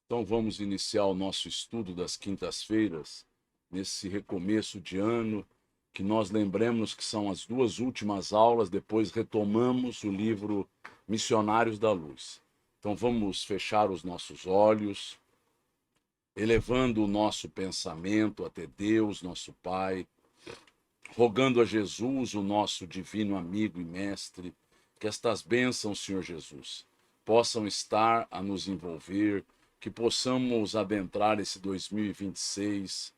Então vamos iniciar o nosso estudo das quintas-feiras, nesse recomeço de ano, que nós lembremos que são as duas últimas aulas, depois retomamos o livro Missionários da Luz. Então vamos fechar os nossos olhos, elevando o nosso pensamento até Deus, nosso Pai, rogando a Jesus, o nosso divino amigo e mestre, que estas bênçãos, Senhor Jesus, possam estar a nos envolver, que possamos adentrar esse 2026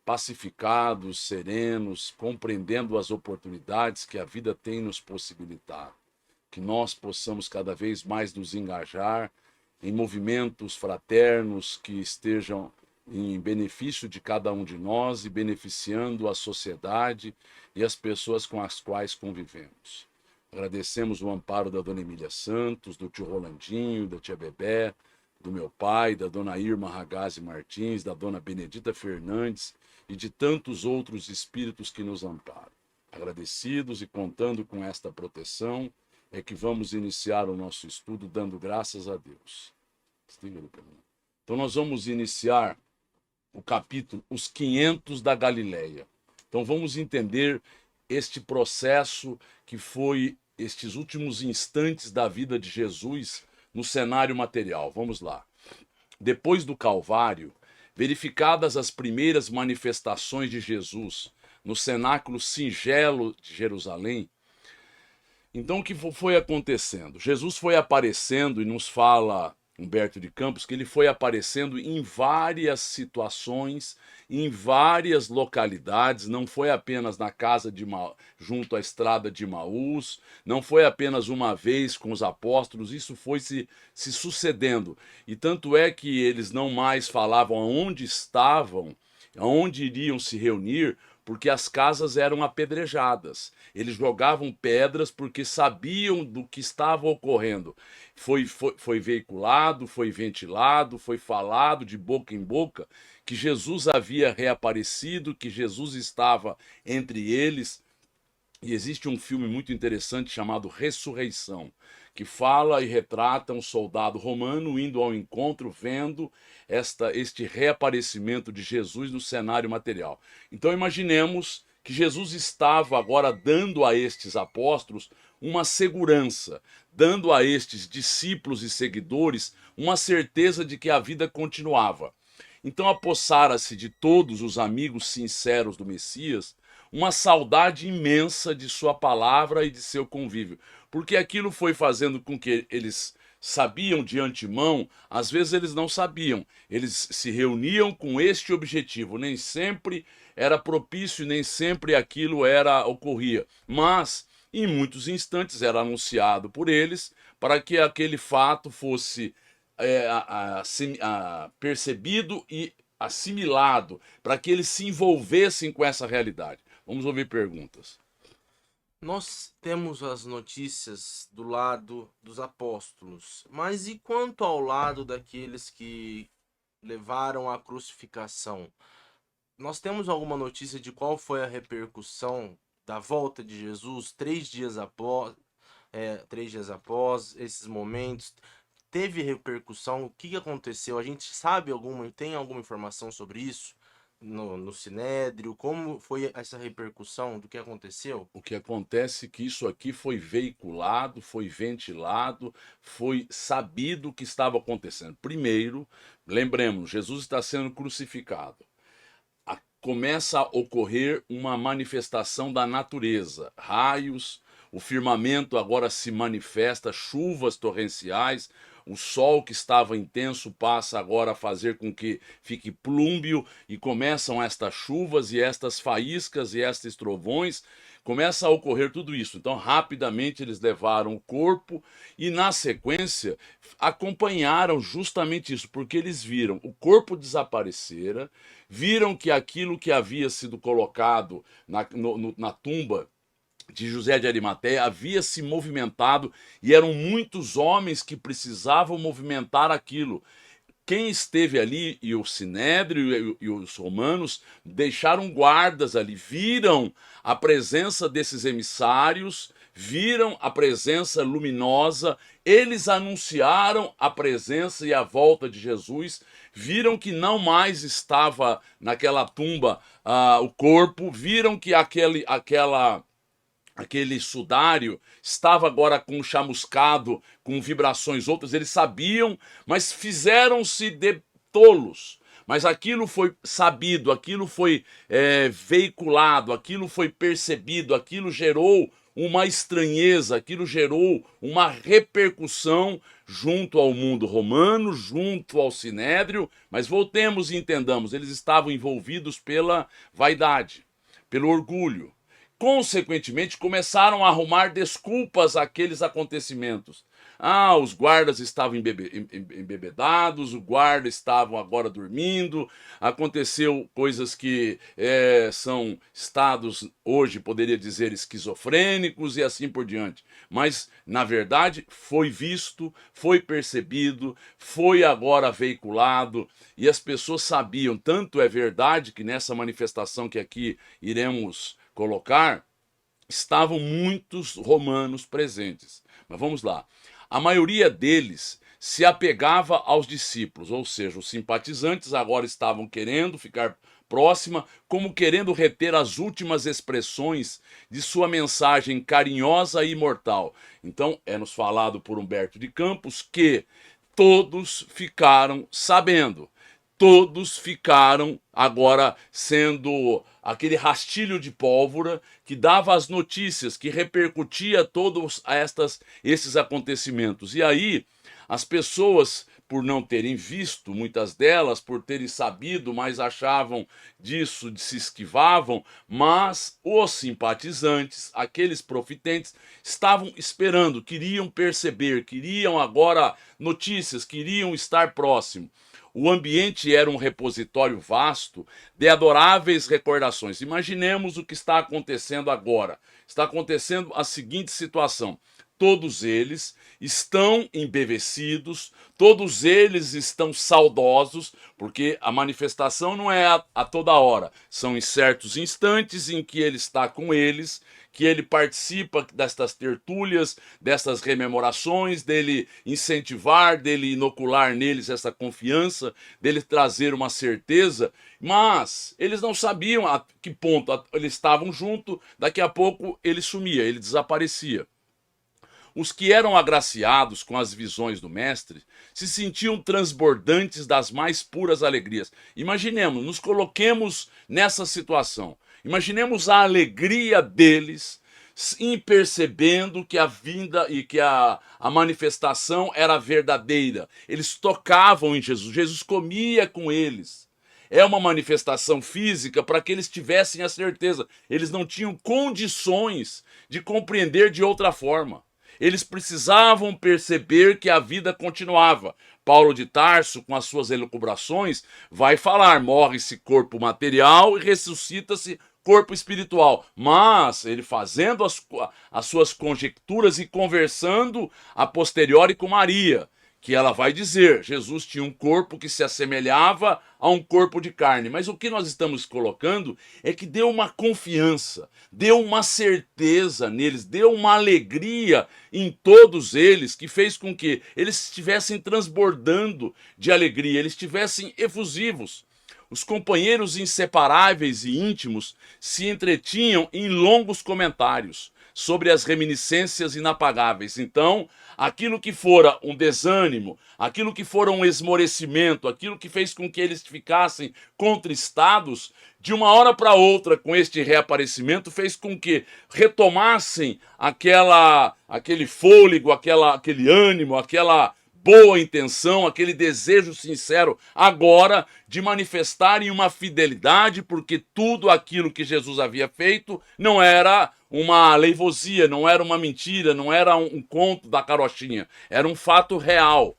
pacificados, serenos, compreendendo as oportunidades que a vida tem nos possibilitado. Que nós possamos cada vez mais nos engajar em movimentos fraternos que estejam em benefício de cada um de nós e beneficiando a sociedade e as pessoas com as quais convivemos. Agradecemos o amparo da dona Emília Santos, do tio Rolandinho, da tia Bebé, do meu pai, da dona Irma Ragazzi Martins, da dona Benedita Fernandes e de tantos outros espíritos que nos amparam. Agradecidos e contando com esta proteção, é que vamos iniciar o nosso estudo dando graças a Deus. Então nós vamos iniciar o capítulo Os 500 da Galileia. Então vamos entender este processo que foi estes últimos instantes da vida de Jesus no cenário material. Vamos lá. Depois do Calvário, verificadas as primeiras manifestações de Jesus no cenáculo singelo de Jerusalém, então o que foi acontecendo? Jesus foi aparecendo e nos fala Humberto de Campos que ele foi aparecendo em várias situações, em várias localidades, não foi apenas na casa de junto à estrada de Maús, não foi apenas uma vez com os apóstolos, isso foi se sucedendo. E tanto é que eles não mais falavam aonde estavam, aonde iriam se reunir, porque as casas eram apedrejadas. Eles jogavam pedras porque sabiam do que estava ocorrendo. Foi veiculado, foi ventilado, foi falado de boca em boca que Jesus havia reaparecido, que Jesus estava entre eles. E existe um filme muito interessante chamado Ressurreição, que fala e retrata um soldado romano indo ao encontro, vendo este reaparecimento de Jesus no cenário material. Então imaginemos que Jesus estava agora dando a estes apóstolos uma segurança, dando a estes discípulos e seguidores uma certeza de que a vida continuava. Então apossara-se de todos os amigos sinceros do Messias uma saudade imensa de sua palavra e de seu convívio, porque aquilo foi fazendo com que eles sabiam de antemão, às vezes eles não sabiam, eles se reuniam com este objetivo, nem sempre era propício, nem sempre aquilo ocorria, mas em muitos instantes era anunciado por eles para que aquele fato fosse percebido e assimilado, para que eles se envolvessem com essa realidade. Vamos ouvir perguntas. Nós temos as notícias do lado dos apóstolos, mas e quanto ao lado daqueles que levaram à crucificação? Nós temos alguma notícia de qual foi a repercussão da volta de Jesus 3 dias após esses momentos? Teve repercussão? O que aconteceu? A gente tem alguma informação sobre isso no Sinédrio? Como foi essa repercussão do que aconteceu? O que acontece é que isso aqui foi veiculado, foi ventilado, foi sabido o que estava acontecendo. Primeiro, lembremos, Jesus está sendo crucificado. Começa a ocorrer uma manifestação da natureza, raios, o firmamento agora se manifesta, chuvas torrenciais, o sol que estava intenso passa agora a fazer com que fique plúmbio e começam estas chuvas e estas faíscas e estes trovões, começa a ocorrer tudo isso. Então, rapidamente eles levaram o corpo e, na sequência, acompanharam justamente isso, porque eles viram o corpo desaparecera, viram que aquilo que havia sido colocado na tumba de José de Arimateia havia se movimentado e eram muitos homens que precisavam movimentar aquilo. Quem esteve ali, e o Sinédrio e os romanos, deixaram guardas ali, viram a presença desses emissários, viram a presença luminosa, eles anunciaram a presença e a volta de Jesus, viram que não mais estava naquela tumba o corpo, viram que aquele sudário estava agora com chamuscado, com vibrações outras, eles sabiam, mas fizeram-se de tolos. Mas aquilo foi sabido, aquilo foi veiculado, aquilo foi percebido, aquilo gerou uma estranheza, aquilo gerou uma repercussão junto ao mundo romano, junto ao sinédrio, mas voltemos e entendamos, eles estavam envolvidos pela vaidade, pelo orgulho. Consequentemente, começaram a arrumar desculpas àqueles acontecimentos. Os guardas estavam embebedados, o guarda estavam agora dormindo, aconteceu coisas que são estados, hoje poderia dizer, esquizofrênicos e assim por diante. Mas, na verdade, foi visto, foi percebido, foi agora veiculado e as pessoas sabiam. Tanto é verdade que nessa manifestação que aqui iremos colocar, estavam muitos romanos presentes. Mas vamos lá. A maioria deles se apegava aos discípulos, ou seja, os simpatizantes agora estavam querendo ficar próxima, como querendo reter as últimas expressões de sua mensagem carinhosa e imortal. Então, é-nos falado por Humberto de Campos que todos ficaram sabendo. Todos ficaram agora sendo aquele rastilho de pólvora que dava as notícias, que repercutia todos esses acontecimentos. E aí, as pessoas, por não terem visto, muitas delas, por terem sabido, mas achavam disso, se esquivavam, mas os simpatizantes, aqueles profitentes, estavam esperando, queriam perceber, queriam agora notícias, queriam estar próximo. O ambiente era um repositório vasto de adoráveis recordações. Imaginemos o que está acontecendo agora. Está acontecendo a seguinte situação. Todos eles estão embevecidos, todos eles estão saudosos, porque a manifestação não é a toda hora. São em certos instantes em que ele está com eles, que ele participa destas tertúlias, dessas rememorações, dele incentivar, dele inocular neles essa confiança, dele trazer uma certeza, mas eles não sabiam a que ponto eles estavam juntos, daqui a pouco ele sumia, ele desaparecia. Os que eram agraciados com as visões do mestre se sentiam transbordantes das mais puras alegrias. Imaginemos, nos coloquemos nessa situação. Imaginemos a alegria deles em percebendo que a vinda e que a manifestação era verdadeira. Eles tocavam em Jesus, Jesus comia com eles. É uma manifestação física para que eles tivessem a certeza. Eles não tinham condições de compreender de outra forma. Eles precisavam perceber que a vida continuava. Paulo de Tarso, com as suas elucubrações, vai falar: morre-se corpo material e ressuscita-se corpo espiritual. Mas ele fazendo as suas conjecturas e conversando a posteriori com Maria, que ela vai dizer, Jesus tinha um corpo que se assemelhava a um corpo de carne. Mas o que nós estamos colocando é que deu uma confiança, deu uma certeza neles, deu uma alegria em todos eles, que fez com que eles estivessem transbordando de alegria, eles estivessem efusivos. Os companheiros inseparáveis e íntimos se entretinham em longos comentários sobre as reminiscências inapagáveis. Então, aquilo que fora um desânimo, aquilo que fora um esmorecimento, aquilo que fez com que eles ficassem contristados, de uma hora para outra, com este reaparecimento, fez com que retomassem aquele fôlego, aquele ânimo, aquela boa intenção, aquele desejo sincero agora de manifestarem uma fidelidade, porque tudo aquilo que Jesus havia feito não era uma aleivosia, não era uma mentira, não era um conto da carochinha, era um fato real.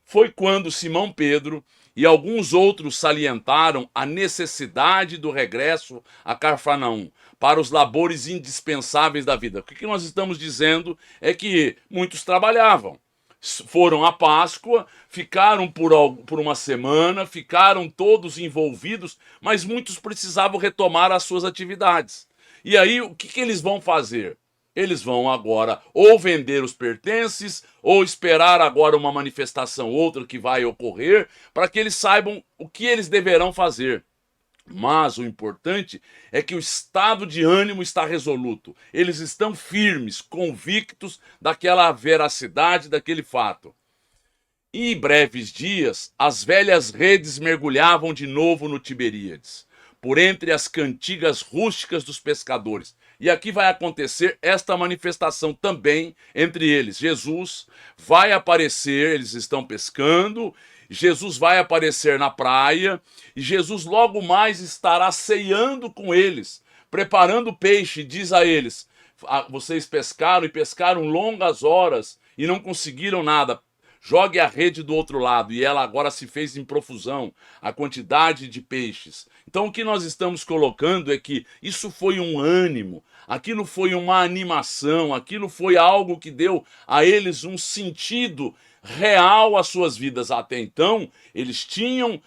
Foi quando Simão Pedro e alguns outros salientaram a necessidade do regresso a Cafarnaum para os labores indispensáveis da vida. O que nós estamos dizendo é que muitos trabalhavam. Foram à Páscoa, ficaram por uma semana, ficaram todos envolvidos, mas muitos precisavam retomar as suas atividades. E aí, o que eles vão fazer? Eles vão agora ou vender os pertences, ou esperar agora uma manifestação outra que vai ocorrer, para que eles saibam o que eles deverão fazer. Mas o importante é que o estado de ânimo está resoluto. Eles estão firmes, convictos daquela veracidade daquele fato. E em breves dias, as velhas redes mergulhavam de novo no Tiberíades, por entre as cantigas rústicas dos pescadores. E aqui vai acontecer esta manifestação também entre eles. Jesus vai aparecer, eles estão pescando, Jesus vai aparecer na praia, e Jesus logo mais estará ceando com eles, preparando peixe, diz a eles: vocês pescaram e pescaram longas horas e não conseguiram nada. Jogue a rede do outro lado. E ela agora se fez em profusão, a quantidade de peixes. Então o que nós estamos colocando é que isso foi um ânimo, aquilo foi uma animação, aquilo foi algo que deu a eles um sentido real às suas vidas. Até então, eles tinham,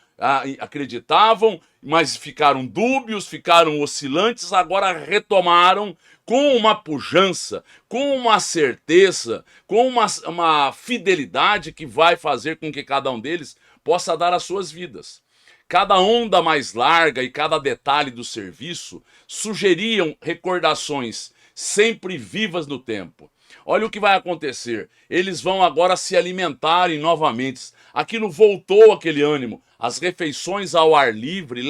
acreditavam, mas ficaram dúbios, ficaram oscilantes, agora retomaram com uma pujança, com uma certeza, com uma fidelidade que vai fazer com que cada um deles possa dar as suas vidas. Cada onda mais larga e cada detalhe do serviço sugeriam recordações sempre vivas no tempo. Olha o que vai acontecer. Eles vão agora se alimentarem novamente. Aquilo voltou aquele ânimo. As refeições ao ar livre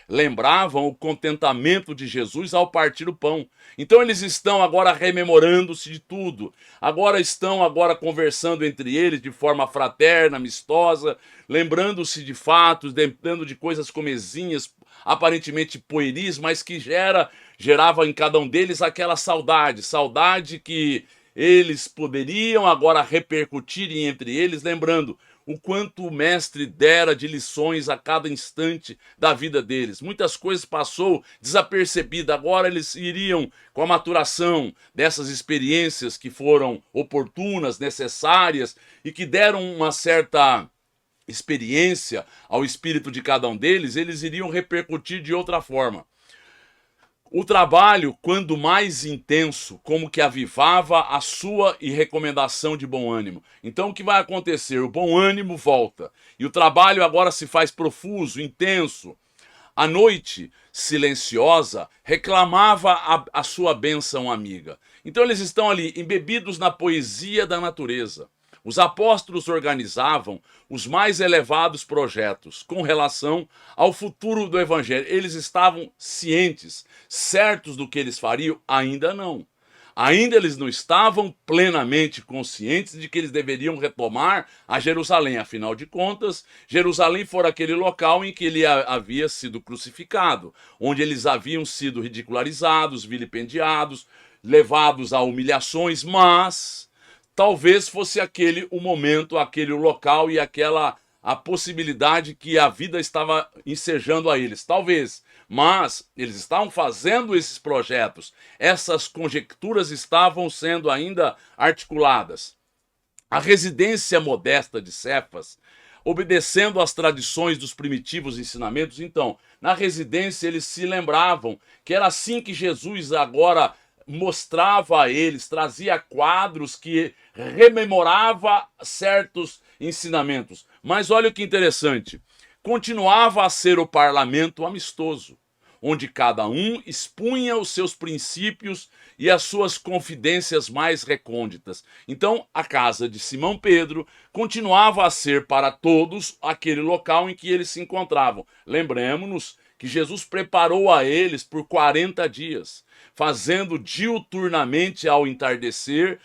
lembravam o contentamento de Jesus ao partir o pão. Então eles estão agora rememorando-se de tudo. Agora estão conversando entre eles de forma fraterna, amistosa, lembrando-se de fatos, lembrando de coisas comezinhas, aparentemente pueris, mas que gerava em cada um deles aquela saudade que eles poderiam agora repercutir entre eles, lembrando o quanto o mestre dera de lições a cada instante da vida deles. Muitas coisas passou desapercebida, agora eles iriam com a maturação dessas experiências que foram oportunas, necessárias e que deram uma certa experiência ao espírito de cada um deles, eles iriam repercutir de outra forma. O trabalho, quando mais intenso, como que avivava a sua e recomendação de bom ânimo. Então o que vai acontecer? O bom ânimo volta. E o trabalho agora se faz profuso, intenso. A noite, silenciosa, reclamava a sua bênção amiga. Então eles estão ali, embebidos na poesia da natureza. Os apóstolos organizavam os mais elevados projetos com relação ao futuro do evangelho. Eles estavam cientes, certos do que eles fariam? Ainda não. Ainda eles não estavam plenamente conscientes de que eles deveriam retomar a Jerusalém. Afinal de contas, Jerusalém fora aquele local em que ele havia sido crucificado, onde eles haviam sido ridicularizados, vilipendiados, levados a humilhações, mas talvez fosse aquele o momento, aquele o local e a possibilidade que a vida estava ensejando a eles. Talvez, mas eles estavam fazendo esses projetos, essas conjecturas estavam sendo ainda articuladas. A residência modesta de Cefas, obedecendo às tradições dos primitivos ensinamentos, então, na residência eles se lembravam que era assim que Jesus agora mostrava a eles, trazia quadros que rememorava certos ensinamentos. Mas olha que interessante, continuava a ser o parlamento amistoso, onde cada um expunha os seus princípios e as suas confidências mais recônditas. Então, a casa de Simão Pedro continuava a ser para todos aquele local em que eles se encontravam. Lembremos-nos que Jesus preparou a eles por 40 dias, fazendo diuturnamente ao entardecer,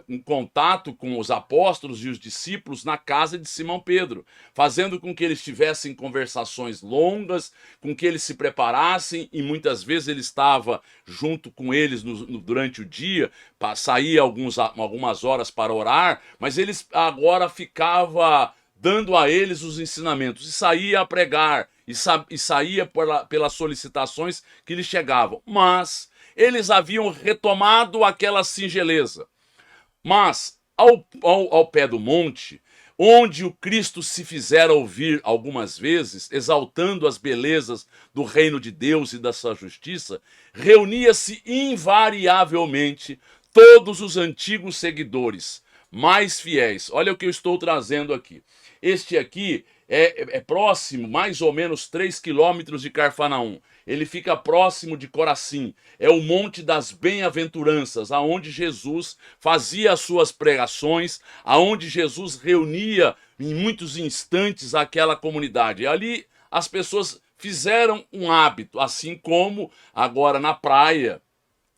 em contato com os apóstolos e os discípulos na casa de Simão Pedro, fazendo com que eles tivessem conversações longas, com que eles se preparassem, e muitas vezes ele estava junto com eles durante o dia, saía algumas horas para orar, mas eles agora ficava dando a eles os ensinamentos, e saía a pregar, e saía pelas solicitações que lhes chegavam. Mas eles haviam retomado aquela singeleza. Mas, ao pé do monte, onde o Cristo se fizera ouvir algumas vezes, exaltando as belezas do reino de Deus e da sua justiça, reunia-se invariavelmente todos os antigos seguidores, mais fiéis. Olha o que eu estou trazendo aqui. Este aqui é próximo, mais ou menos 3 quilômetros de Carfanaum. Ele fica próximo de Corazim. É o Monte das Bem-aventuranças, aonde Jesus fazia as suas pregações, aonde Jesus reunia em muitos instantes aquela comunidade. E ali as pessoas fizeram um hábito, assim como agora na praia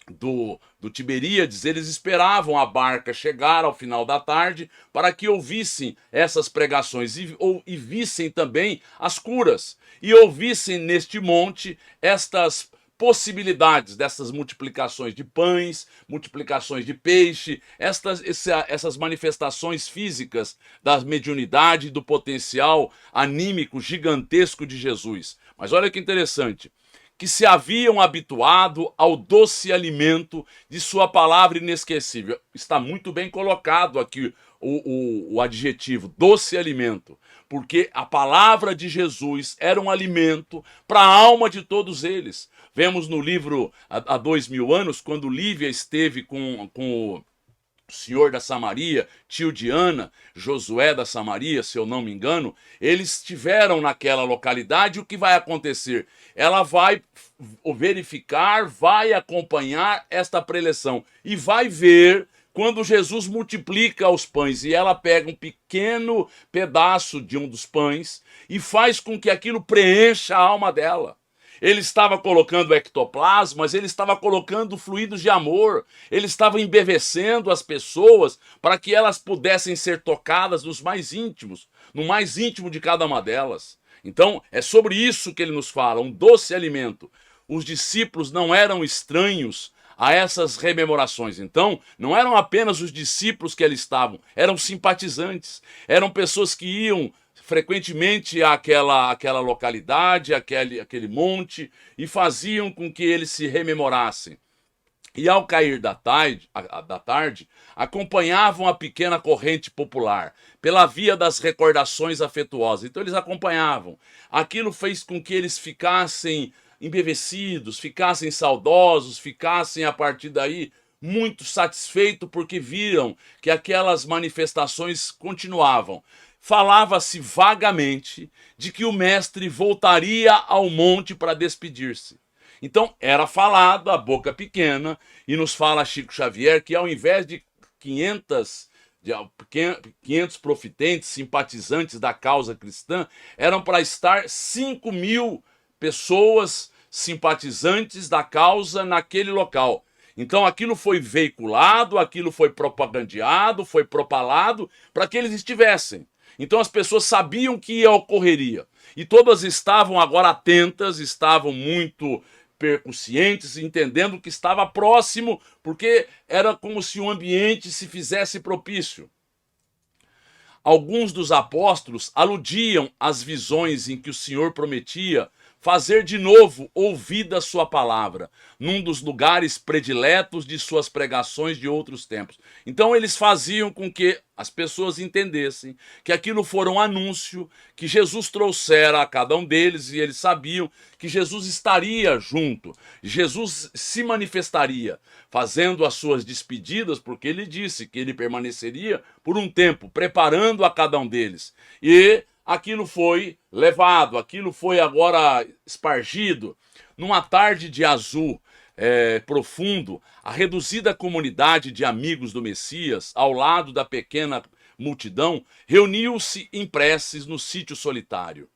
do Tiberíades, eles esperavam a barca chegar ao final da tarde para que ouvissem essas pregações e vissem também as curas, e ouvissem neste monte estas possibilidades dessas multiplicações de pães, multiplicações de peixe, essas manifestações físicas da mediunidade e do potencial anímico gigantesco de Jesus. Mas olha que interessante, que se haviam habituado ao doce alimento de sua palavra inesquecível. Está muito bem colocado aqui o adjetivo, doce alimento, porque a palavra de Jesus era um alimento para a alma de todos eles. Vemos no livro há 2000 anos, quando Lívia esteve com o senhor da Samaria, tio de Ana, Josué da Samaria, se eu não me engano, eles estiveram naquela localidade. O que vai acontecer? Ela vai verificar, vai acompanhar esta preleção e vai ver quando Jesus multiplica os pães, e ela pega um pequeno pedaço de um dos pães e faz com que aquilo preencha a alma dela. Ele estava colocando ectoplasma, mas ele estava colocando fluidos de amor. Ele estava embevecendo as pessoas para que elas pudessem ser tocadas nos mais íntimos, no mais íntimo de cada uma delas. Então, é sobre isso que ele nos fala, um doce alimento. Os discípulos não eram estranhos a essas rememorações. Então, não eram apenas os discípulos que ali estavam, eram simpatizantes, eram pessoas que iam frequentemente àquela localidade, aquele monte, e faziam com que eles se rememorassem. E ao cair da tarde, acompanhavam a pequena corrente popular, pela via das recordações afetuosas. Então eles acompanhavam. Aquilo fez com que eles ficassem embevecidos, ficassem saudosos, ficassem a partir daí muito satisfeitos, porque viram que aquelas manifestações continuavam. Falava-se vagamente de que o mestre voltaria ao monte para despedir-se. Então era falado a boca pequena, e nos fala Chico Xavier que ao invés de 500 profitentes, simpatizantes da causa cristã, eram para estar 5.000 pessoas simpatizantes da causa naquele local. Então aquilo foi veiculado, aquilo foi propagandeado, foi propalado para que eles estivessem. Então as pessoas sabiam que ocorreria. E todas estavam agora atentas, estavam muito percussientes, entendendo que estava próximo, porque era como se o ambiente se fizesse propício. Alguns dos apóstolos aludiam às visões em que o Senhor prometia fazer de novo ouvida a sua palavra, num dos lugares prediletos de suas pregações de outros tempos. Então eles faziam com que as pessoas entendessem que aquilo fora um anúncio que Jesus trouxera a cada um deles, e eles sabiam que Jesus estaria junto, Jesus se manifestaria, fazendo as suas despedidas, porque ele disse que ele permaneceria por um tempo, preparando a cada um deles. E aquilo foi levado, aquilo foi agora espargido. Numa tarde de azul profundo, a reduzida comunidade de amigos do Messias, ao lado da pequena multidão, reuniu-se em preces no sítio solitário.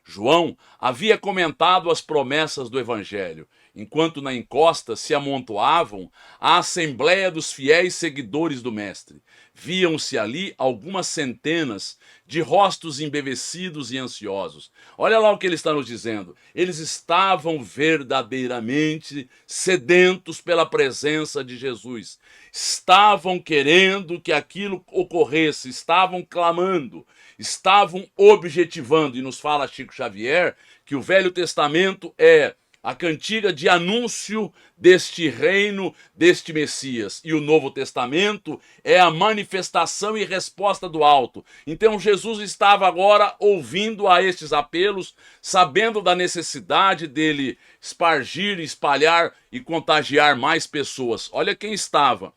João havia comentado as promessas do Evangelho, enquanto na encosta se amontoavam a assembleia dos fiéis seguidores do Mestre. Viam-se ali algumas centenas de rostos embevecidos e ansiosos. Olha lá o que ele está nos dizendo. Eles estavam verdadeiramente sedentos pela presença de Jesus. Estavam querendo que aquilo ocorresse, estavam clamando, estavam objetivando. E nos fala Chico Xavier que o Velho Testamento é a cantiga de anúncio deste reino, deste Messias. E o Novo Testamento é a manifestação e resposta do alto. Então Jesus estava agora ouvindo a estes apelos, sabendo da necessidade dele espargir, espalhar e contagiar mais pessoas. Olha quem estava.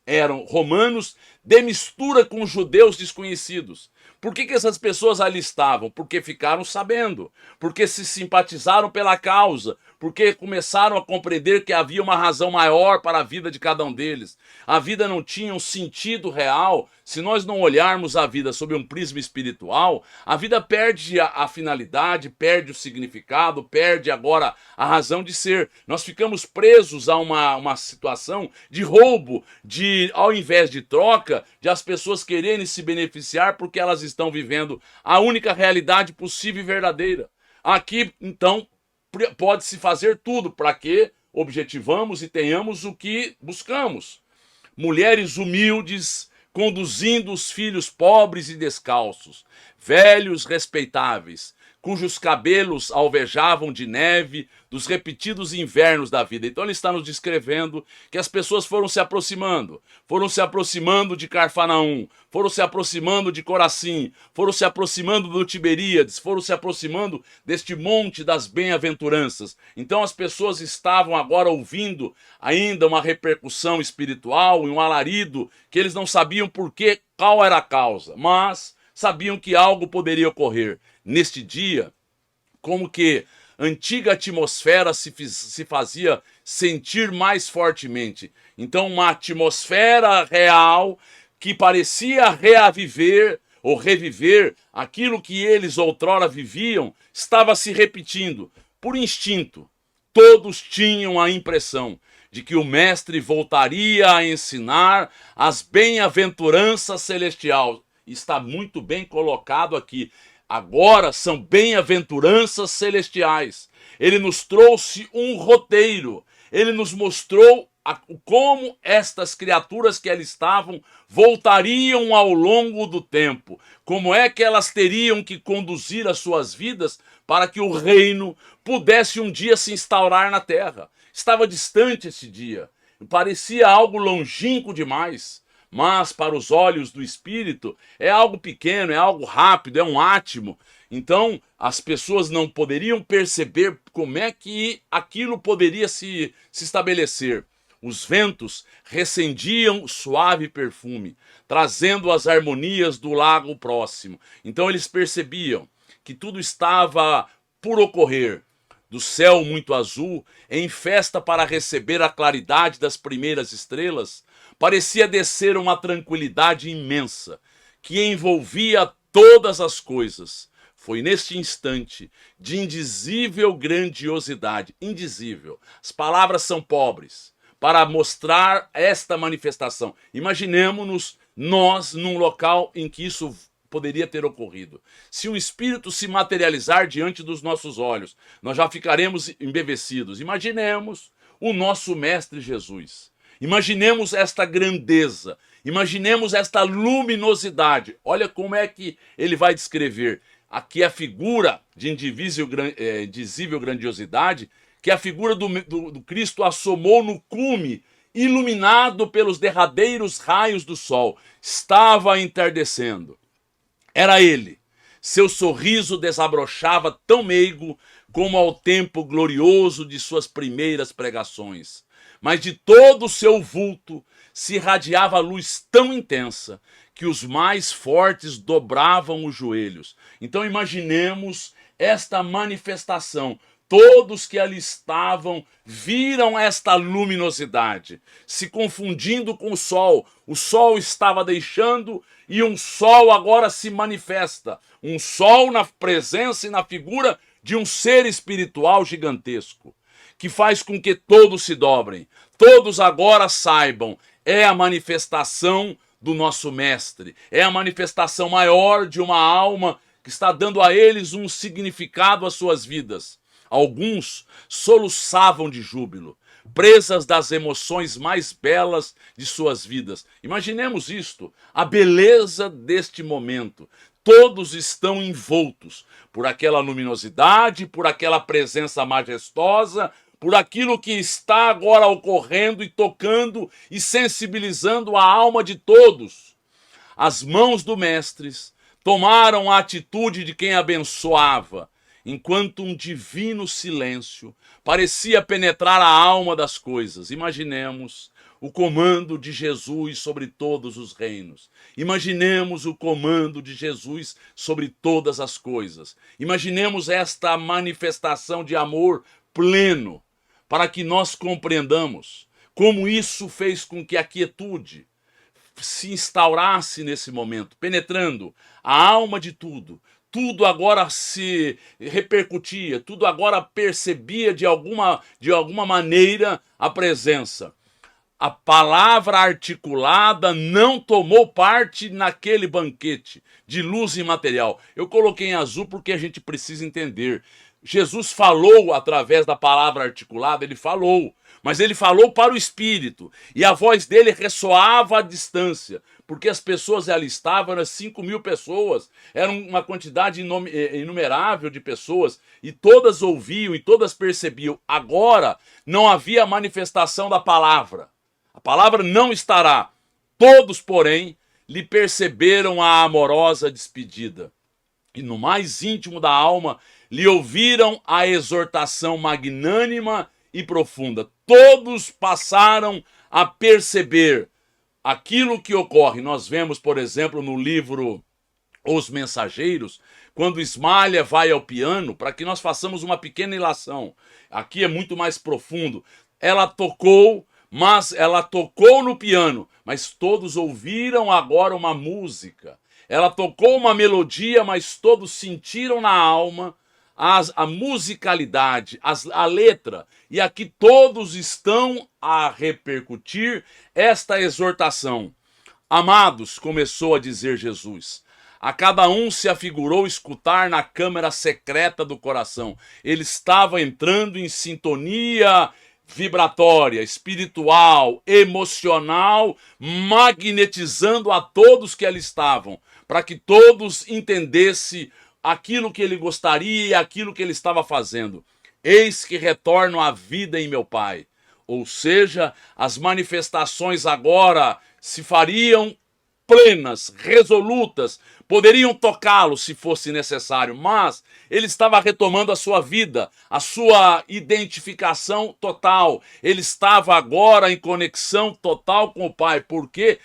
Eram romanos de mistura com judeus desconhecidos. Por que essas pessoas ali estavam? Porque ficaram sabendo, porque se simpatizaram pela causa, porque começaram a compreender que havia uma razão maior para a vida de cada um deles. A vida não tinha um sentido real. Se nós não olharmos a vida sob um prisma espiritual, a vida perde a finalidade, perde o significado, perde agora a razão de ser. Nós ficamos presos a uma situação de roubo, ao invés de troca, de as pessoas quererem se beneficiar porque elas estão vivendo a única realidade possível e verdadeira. Aqui, então, pode-se fazer tudo para que objetivamos e tenhamos o que buscamos. Mulheres humildes conduzindo os filhos pobres e descalços, velhos respeitáveis, cujos cabelos alvejavam de neve dos repetidos invernos da vida. Então ele está nos descrevendo que as pessoas foram se aproximando de Carfanaum, foram se aproximando de Corazim, foram se aproximando do Tiberíades, foram se aproximando deste monte das bem-aventuranças. Então as pessoas estavam agora ouvindo ainda uma repercussão espiritual e um alarido que eles não sabiam qual era a causa, mas sabiam que algo poderia ocorrer. Neste dia, como que a antiga atmosfera se fazia sentir mais fortemente. Então, uma atmosfera real que parecia reviver aquilo que eles outrora viviam, estava se repetindo. Por instinto, todos tinham a impressão de que o mestre voltaria a ensinar as bem-aventuranças celestiais. Está muito bem colocado aqui. Agora são bem-aventuranças celestiais. Ele nos trouxe um roteiro. Ele nos mostrou como estas criaturas que ali estavam voltariam ao longo do tempo. Como é que elas teriam que conduzir as suas vidas para que o reino pudesse um dia se instaurar na terra. Estava distante esse dia. Parecia algo longínquo demais. Mas para os olhos do Espírito é algo pequeno, é algo rápido, é um átimo. Então as pessoas não poderiam perceber como é que aquilo poderia se estabelecer. Os ventos recendiam suave perfume, trazendo as harmonias do lago próximo. Então eles percebiam que tudo estava por ocorrer. Do céu muito azul, em festa para receber a claridade das primeiras estrelas, parecia descer uma tranquilidade imensa, que envolvia todas as coisas. Foi neste instante de indizível grandiosidade, indizível. As palavras são pobres para mostrar esta manifestação. Imaginemos-nos nós num local em que isso poderia ter ocorrido. Se um espírito se materializar diante dos nossos olhos, nós já ficaremos embevecidos. Imaginemos o nosso Mestre Jesus. Imaginemos esta grandeza, imaginemos esta luminosidade. Olha como é que ele vai descrever. Aqui a figura de indizível grandiosidade, que a figura do Cristo assomou no cume, iluminado pelos derradeiros raios do sol. Estava entardecendo. Era ele. Seu sorriso desabrochava tão meigo como ao tempo glorioso de suas primeiras pregações. Mas de todo o seu vulto se irradiava luz tão intensa que os mais fortes dobravam os joelhos. Então imaginemos esta manifestação. Todos que ali estavam viram esta luminosidade, se confundindo com o sol. O sol estava deixando e um sol agora se manifesta. Um sol na presença e na figura de um ser espiritual gigantesco, que faz com que todos se dobrem. Todos agora saibam, é a manifestação do nosso mestre. É a manifestação maior de uma alma que está dando a eles um significado às suas vidas. Alguns soluçavam de júbilo, presas das emoções mais belas de suas vidas. Imaginemos isto, a beleza deste momento. todos estão envoltos por aquela luminosidade, por aquela presença majestosa, por aquilo que está agora ocorrendo e tocando e sensibilizando a alma de todos. As mãos do Mestre tomaram a atitude de quem abençoava, enquanto um divino silêncio parecia penetrar a alma das coisas. Imaginemos o comando de Jesus sobre todos os reinos. Imaginemos o comando de Jesus sobre todas as coisas. Imaginemos esta manifestação de amor pleno, para que nós compreendamos como isso fez com que a quietude se instaurasse nesse momento, penetrando a alma de tudo. Tudo agora se repercutia, tudo agora percebia de alguma maneira a presença. A palavra articulada não tomou parte naquele banquete de luz imaterial. Eu coloquei em azul porque a gente precisa entender. Jesus falou através da palavra articulada, ele falou, mas ele falou para o Espírito, e a voz dele ressoava à distância, porque as pessoas ali estavam, eram 5.000 pessoas, era uma quantidade inumerável de pessoas, e todas ouviam e todas percebiam. Agora não havia manifestação da palavra, a palavra não estará. Todos, porém, lhe perceberam a amorosa despedida, e no mais íntimo da alma lhe ouviram a exortação magnânima e profunda. Todos passaram a perceber aquilo que ocorre. Nós vemos, por exemplo, no livro Os Mensageiros, quando Ismália vai ao piano, para que nós façamos uma pequena ilação. Aqui é muito mais profundo. Ela tocou no piano, mas todos ouviram agora uma música. Ela tocou uma melodia, mas todos sentiram na alma a musicalidade, a letra. E aqui todos estão a repercutir esta exortação. Amados, começou a dizer Jesus, a cada um se afigurou escutar na câmara secreta do coração. Ele estava entrando em sintonia vibratória, espiritual, emocional, magnetizando a todos que ali estavam, para que todos entendessem aquilo que ele gostaria e aquilo que ele estava fazendo. Eis que retorno à vida em meu Pai. Ou seja, as manifestações agora se fariam plenas, resolutas, poderiam tocá-lo se fosse necessário, mas ele estava retomando a sua vida, a sua identificação total. Ele estava agora em conexão total com o Pai, porque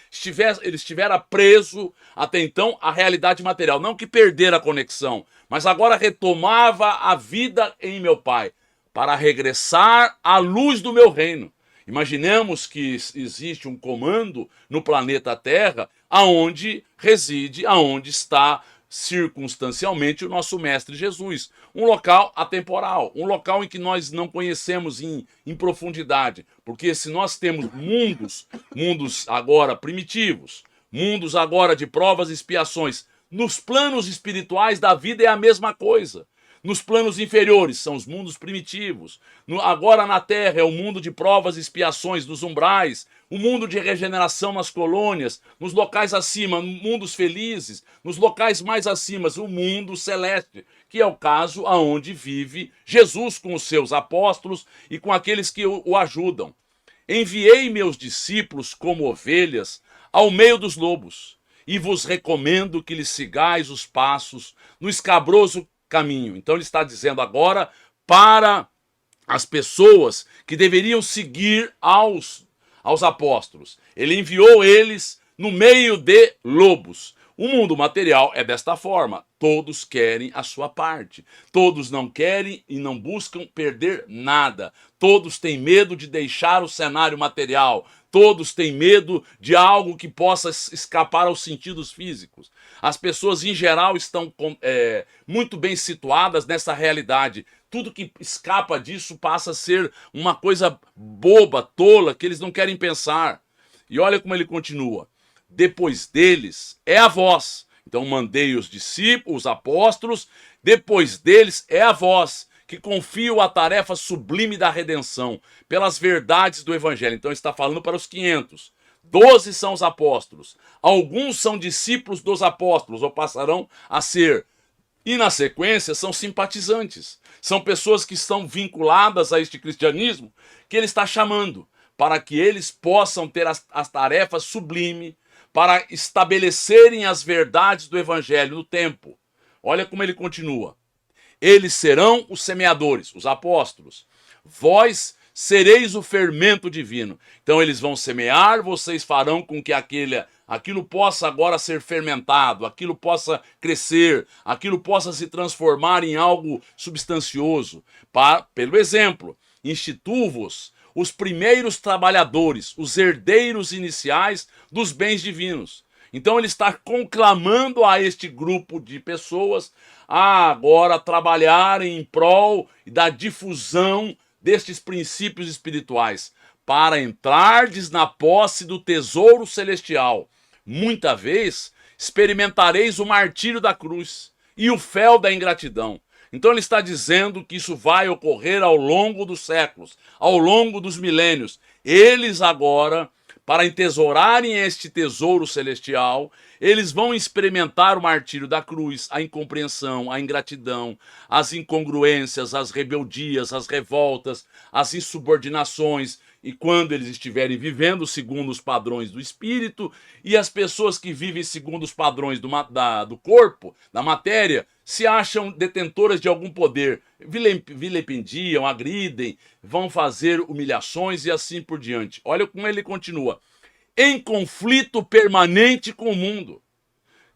ele estivera preso até então à realidade material. Não que perdera a conexão, mas agora retomava a vida em meu Pai, para regressar à luz do meu reino. Imaginemos que existe um comando no planeta Terra aonde reside, aonde está circunstancialmente o nosso Mestre Jesus. Um local atemporal, um local em que nós não conhecemos em profundidade. Porque se nós temos mundos agora primitivos, mundos agora de provas e expiações, nos planos espirituais da vida é a mesma coisa. Nos planos inferiores são os mundos primitivos. Agora na Terra é o mundo de provas e expiações, nos umbrais, o mundo de regeneração nas colônias, nos locais acima, mundos felizes, nos locais mais acima, o mundo celeste, que é o caso aonde vive Jesus com os seus apóstolos e com aqueles que o ajudam. Enviei meus discípulos como ovelhas ao meio dos lobos, e vos recomendo que lhes sigais os passos no escabroso caminho. Então ele está dizendo agora para as pessoas que deveriam seguir aos apóstolos. Ele enviou eles no meio de lobos. O mundo material é desta forma. Todos querem a sua parte. Todos não querem e não buscam perder nada. Todos têm medo de deixar o cenário material. Todos têm medo de algo que possa escapar aos sentidos físicos. As pessoas, em geral, estão muito bem situadas nessa realidade. Tudo que escapa disso passa a ser uma coisa boba, tola, que eles não querem pensar. E olha como ele continua. Depois deles é a vós. Então mandei os discípulos, os apóstolos, depois deles é a vós, que confio a tarefa sublime da redenção, pelas verdades do Evangelho. Então está falando para os 500. 12 são os apóstolos. Alguns são discípulos dos apóstolos, ou passarão a ser. E na sequência são simpatizantes. São pessoas que estão vinculadas a este cristianismo que ele está chamando, para que eles possam ter as tarefas sublimes, para estabelecerem as verdades do evangelho no tempo. Olha como ele continua. Eles serão os semeadores, os apóstolos. Vós sereis o fermento divino. Então eles vão semear, vocês farão com que aquilo possa agora ser fermentado, aquilo possa crescer, aquilo possa se transformar em algo substancioso. Pelo exemplo, instituo-vos os primeiros trabalhadores, os herdeiros iniciais dos bens divinos. Então ele está conclamando a este grupo de pessoas a agora trabalhar em prol da difusão destes princípios espirituais, para entrardes na posse do tesouro celestial. Muita vez experimentareis o martírio da cruz e o fel da ingratidão. Então ele está dizendo que isso vai ocorrer ao longo dos séculos, ao longo dos milênios. Eles agora, para entesourarem este tesouro celestial, eles vão experimentar o martírio da cruz, a incompreensão, a ingratidão, as incongruências, as rebeldias, as revoltas, as insubordinações. E quando eles estiverem vivendo segundo os padrões do espírito, e as pessoas que vivem segundo os padrões do corpo, da matéria, se acham detentoras de algum poder, vilipendiam, agridem, vão fazer humilhações e assim por diante. Olha como ele continua. Em conflito permanente com o mundo,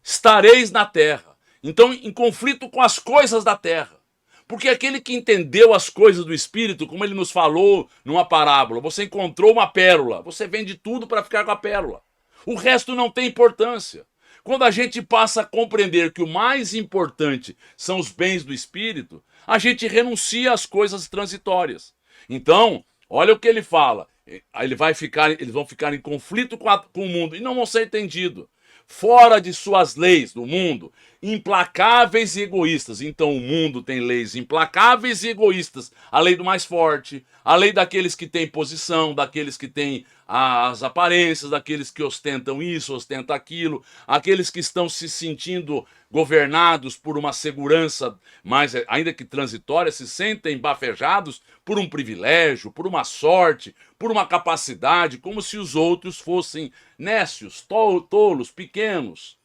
estareis na terra. Então, em conflito com as coisas da terra. Porque aquele que entendeu as coisas do Espírito, como ele nos falou numa parábola, você encontrou uma pérola, você vende tudo para ficar com a pérola. O resto não tem importância. Quando a gente passa a compreender que o mais importante são os bens do Espírito, a gente renuncia às coisas transitórias. Então, olha o que ele fala. Eles vão ficar em conflito com o mundo e não vão ser entendidos. Fora de suas leis do mundo, implacáveis e egoístas. Então o mundo tem leis implacáveis e egoístas. A lei do mais forte, a lei daqueles que têm posição, daqueles que têm as aparências, daqueles que ostentam isso, ostentam aquilo, aqueles que estão se sentindo governados por uma segurança, mas ainda que transitória, se sentem bafejados por um privilégio, por uma sorte, por uma capacidade, como se os outros fossem nécios, tolos, pequenos.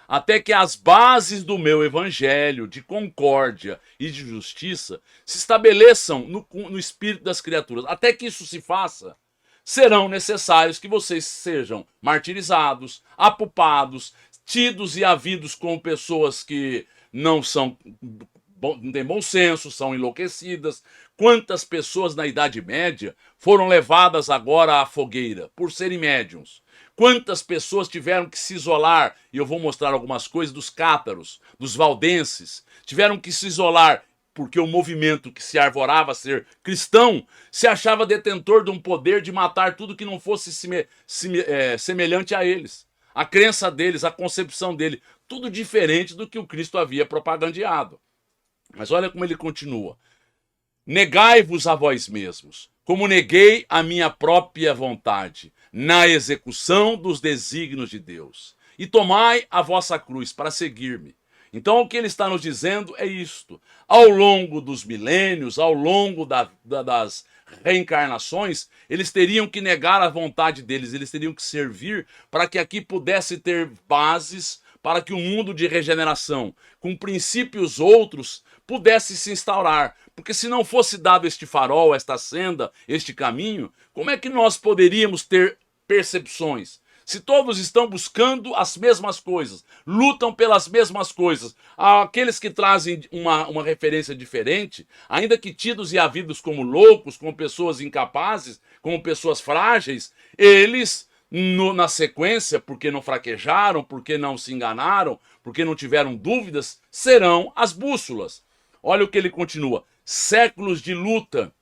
Até que as bases do meu evangelho de concórdia e de justiça se estabeleçam no espírito das criaturas. Até que isso se faça, serão necessários que vocês sejam martirizados, apupados, tidos e havidos como pessoas que não têm bom senso, são enlouquecidas. Quantas pessoas na Idade Média foram levadas agora à fogueira por serem médiuns? Quantas pessoas tiveram que se isolar, e eu vou mostrar algumas coisas dos cátaros, dos valdenses, tiveram que se isolar porque o movimento que se arvorava a ser cristão se achava detentor de um poder de matar tudo que não fosse semelhante a eles. A crença deles, a concepção dele, tudo diferente do que o Cristo havia propagandeado. Mas olha como ele continua. Negai-vos a vós mesmos, como neguei a minha própria vontade, na execução dos desígnios de Deus. E tomai a vossa cruz para seguir-me. Então o que ele está nos dizendo é isto. Ao longo dos milênios, ao longo das reencarnações, eles teriam que negar a vontade deles, eles teriam que servir para que aqui pudesse ter bases para que o mundo de regeneração, com princípios outros, pudesse se instaurar. Porque se não fosse dado este farol, esta senda, este caminho, como é que nós poderíamos ter percepções? Se todos estão buscando as mesmas coisas, lutam pelas mesmas coisas, aqueles que trazem uma referência diferente, ainda que tidos e havidos como loucos, como pessoas incapazes, como pessoas frágeis, eles, na sequência, porque não fraquejaram, porque não se enganaram, porque não tiveram dúvidas, serão as bússolas. Olha o que ele continua. Séculos de luta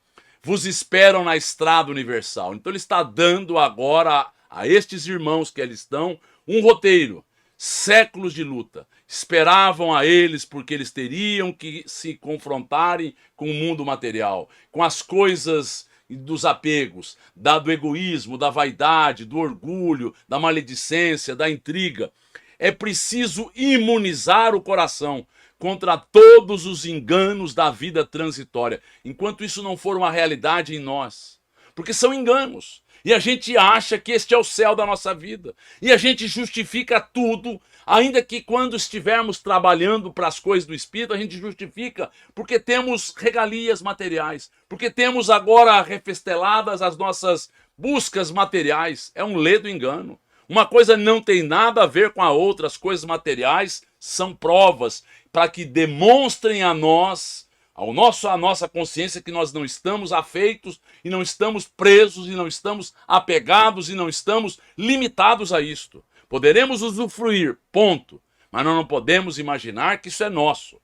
vos esperam na estrada universal. Então ele está dando agora a estes irmãos que ali estão um roteiro. Séculos de luta. Esperavam a eles porque eles teriam que se confrontarem com o mundo material, com as coisas e dos apegos, do egoísmo, da vaidade, do orgulho, da maledicência, da intriga. É preciso imunizar o coração contra todos os enganos da vida transitória, enquanto isso não for uma realidade em nós. Porque são enganos. E a gente acha que este é o céu da nossa vida. E a gente justifica tudo, ainda que quando estivermos trabalhando para as coisas do Espírito, a gente justifica porque temos regalias materiais, porque temos agora refesteladas as nossas buscas materiais. É um ledo engano. Uma coisa não tem nada a ver com a outra. As coisas materiais são provas para que demonstrem a nós, a nossa consciência, que nós não estamos afeitos e não estamos presos e não estamos apegados e não estamos limitados a isto. Poderemos usufruir, ponto. Mas nós não podemos imaginar que isso é nosso.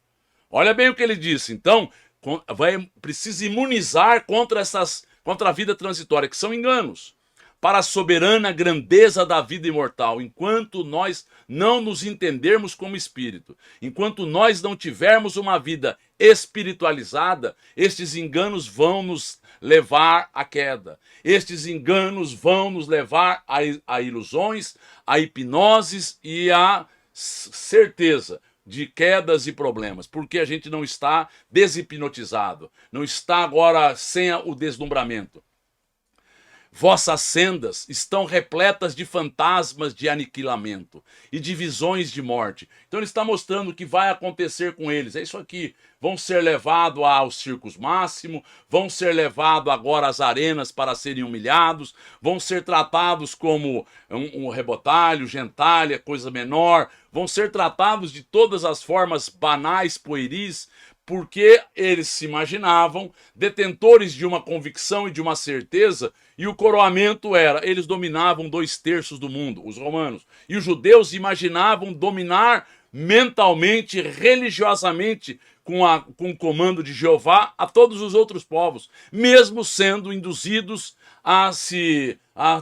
Olha bem o que ele disse. Então, precisa imunizar contra a vida transitória, que são enganos, para a soberana grandeza da vida imortal, enquanto nós não nos entendermos como espírito, enquanto nós não tivermos uma vida espiritualizada, estes enganos vão nos levar à queda. Estes enganos vão nos levar a ilusões, a hipnoses e a certeza de quedas e problemas, porque a gente não está deshipnotizado, não está agora sem o deslumbramento. Vossas sendas estão repletas de fantasmas de aniquilamento e de visões de morte. Então ele está mostrando o que vai acontecer com eles. É isso aqui. Vão ser levados aos circos máximo, vão ser levados agora às arenas para serem humilhados, vão ser tratados como um rebotalho, gentalha, coisa menor, vão ser tratados de todas as formas banais, pueris, porque eles se imaginavam detentores de uma convicção e de uma certeza, e o coroamento era, eles dominavam 2/3 do mundo, os romanos, e os judeus imaginavam dominar mentalmente, religiosamente, com o comando de Jeová, a todos os outros povos, mesmo sendo induzidos a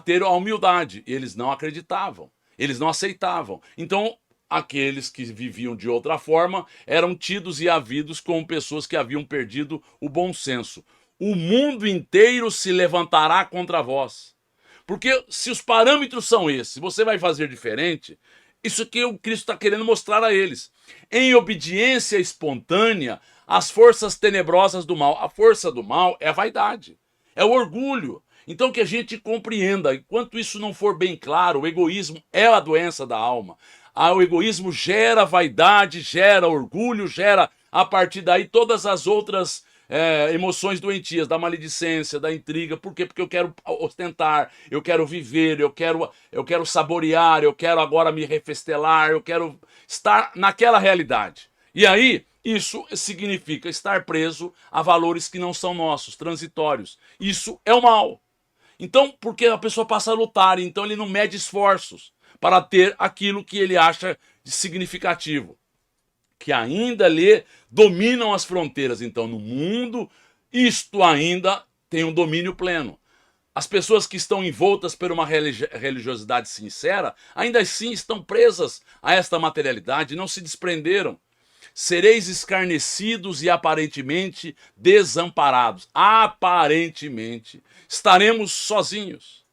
ter a humildade. Eles não acreditavam, eles não aceitavam. Então, aqueles que viviam de outra forma eram tidos e havidos como pessoas que haviam perdido o bom senso. O mundo inteiro se levantará contra vós. Porque se os parâmetros são esses, você vai fazer diferente, isso que o Cristo está querendo mostrar a eles. Em obediência espontânea às forças tenebrosas do mal. A força do mal é a vaidade, é o orgulho. Então que a gente compreenda, enquanto isso não for bem claro, o egoísmo é a doença da alma. O egoísmo gera vaidade, gera orgulho, gera a partir daí todas as outras emoções doentias, da maledicência, da intriga. Por quê? Porque eu quero ostentar, eu quero viver, eu quero saborear, eu quero agora me refestelar, eu quero estar naquela realidade. E aí, isso significa estar preso a valores que não são nossos, transitórios. Isso é o mal. Então, porque a pessoa passa a lutar, então ele não mede esforços para ter aquilo que ele acha de significativo, que ainda lhe dominam as fronteiras. Então, no mundo, isto ainda tem um domínio pleno. As pessoas que estão envoltas por uma religiosidade sincera, ainda assim estão presas a esta materialidade, não se desprenderam. Sereis escarnecidos e aparentemente desamparados. Aparentemente estaremos sozinhos.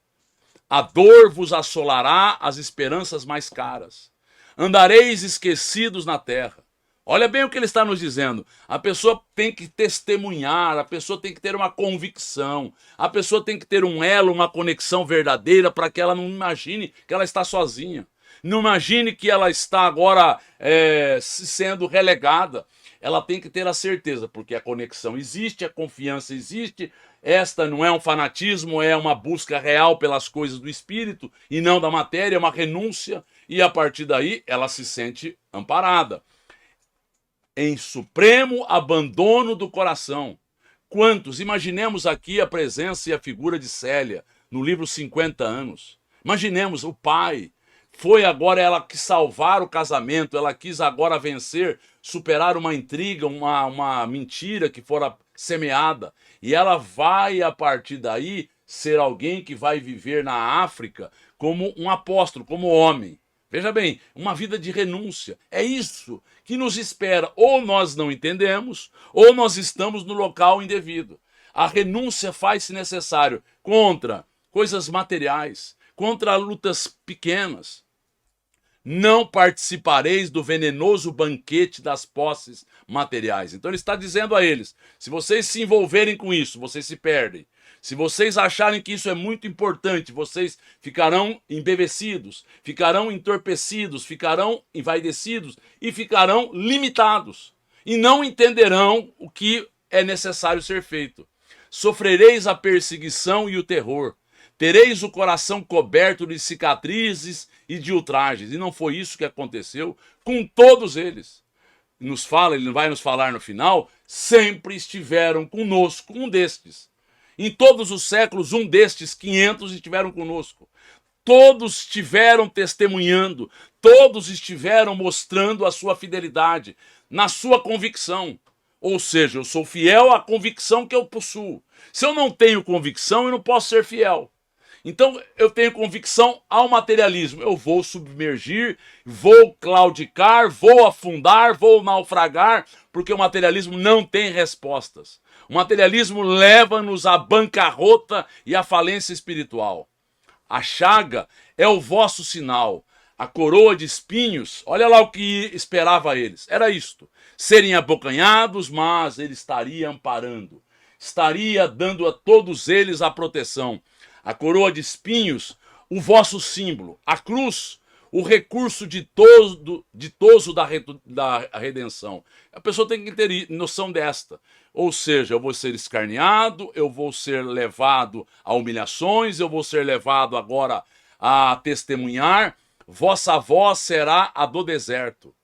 A dor vos assolará as esperanças mais caras. Andareis esquecidos na terra. Olha bem o que ele está nos dizendo. A pessoa tem que testemunhar, a pessoa tem que ter uma convicção, a pessoa tem que ter um elo, uma conexão verdadeira para que ela não imagine que ela está sozinha. Não imagine que ela está agora sendo relegada. Ela tem que ter a certeza, porque a conexão existe, a confiança existe. Esta não é um fanatismo, é uma busca real pelas coisas do espírito e não da matéria, é uma renúncia. E a partir daí ela se sente amparada. Em supremo abandono do coração. Quantos? Imaginemos aqui a presença e a figura de Célia no livro 50 anos. Imaginemos o pai. Foi agora, ela quis salvar o casamento, ela quis agora vencer, superar uma intriga, uma mentira que fora semeada. E ela vai, a partir daí, ser alguém que vai viver na África como um apóstolo, como homem. Veja bem, uma vida de renúncia. É isso que nos espera. Ou nós não entendemos, ou nós estamos no local indevido. A renúncia faz-se necessário contra coisas materiais, contra lutas pequenas. Não participareis do venenoso banquete das posses materiais. Então ele está dizendo a eles, se vocês se envolverem com isso, vocês se perdem. Se vocês acharem que isso é muito importante, vocês ficarão embevecidos, ficarão entorpecidos, ficarão envaidecidos e ficarão limitados. E não entenderão o que é necessário ser feito. Sofrereis a perseguição e o terror. Tereis o coração coberto de cicatrizes e de ultrajes. E não foi isso que aconteceu com todos eles. Ele vai nos falar no final, sempre estiveram conosco um destes. Em todos os séculos, um destes 500 estiveram conosco. Todos estiveram testemunhando, todos estiveram mostrando a sua fidelidade, na sua convicção. Ou seja, eu sou fiel à convicção que eu possuo. Se eu não tenho convicção, eu não posso ser fiel. Então eu tenho convicção ao materialismo. Eu vou submergir, vou claudicar, vou afundar, vou naufragar, porque o materialismo não tem respostas. O materialismo leva-nos à bancarrota e à falência espiritual. A chaga é o vosso sinal. A coroa de espinhos, olha lá o que esperava eles. Era isto: serem abocanhados, mas ele estaria amparando. Estaria dando a todos eles a proteção. A coroa de espinhos, o vosso símbolo. A cruz, o recurso ditoso da redenção. A pessoa tem que ter noção desta. Ou seja, eu vou ser escarneado, eu vou ser levado a humilhações, eu vou ser levado agora a testemunhar. Vossa voz será a do deserto.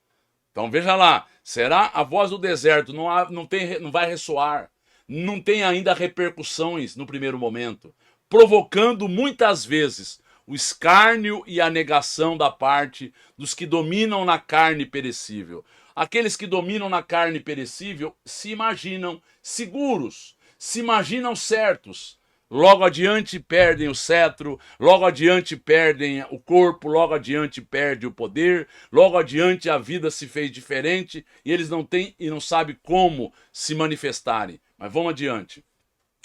Então veja lá, será a voz do deserto, não vai ressoar, não tem ainda repercussões no primeiro momento, provocando muitas vezes o escárnio e a negação da parte dos que dominam na carne perecível. Aqueles que dominam na carne perecível se imaginam seguros, se imaginam certos. Logo adiante perdem o cetro, logo adiante perdem o corpo, logo adiante perde o poder, logo adiante a vida se fez diferente e eles não têm e não sabem como se manifestarem. Mas vamos adiante.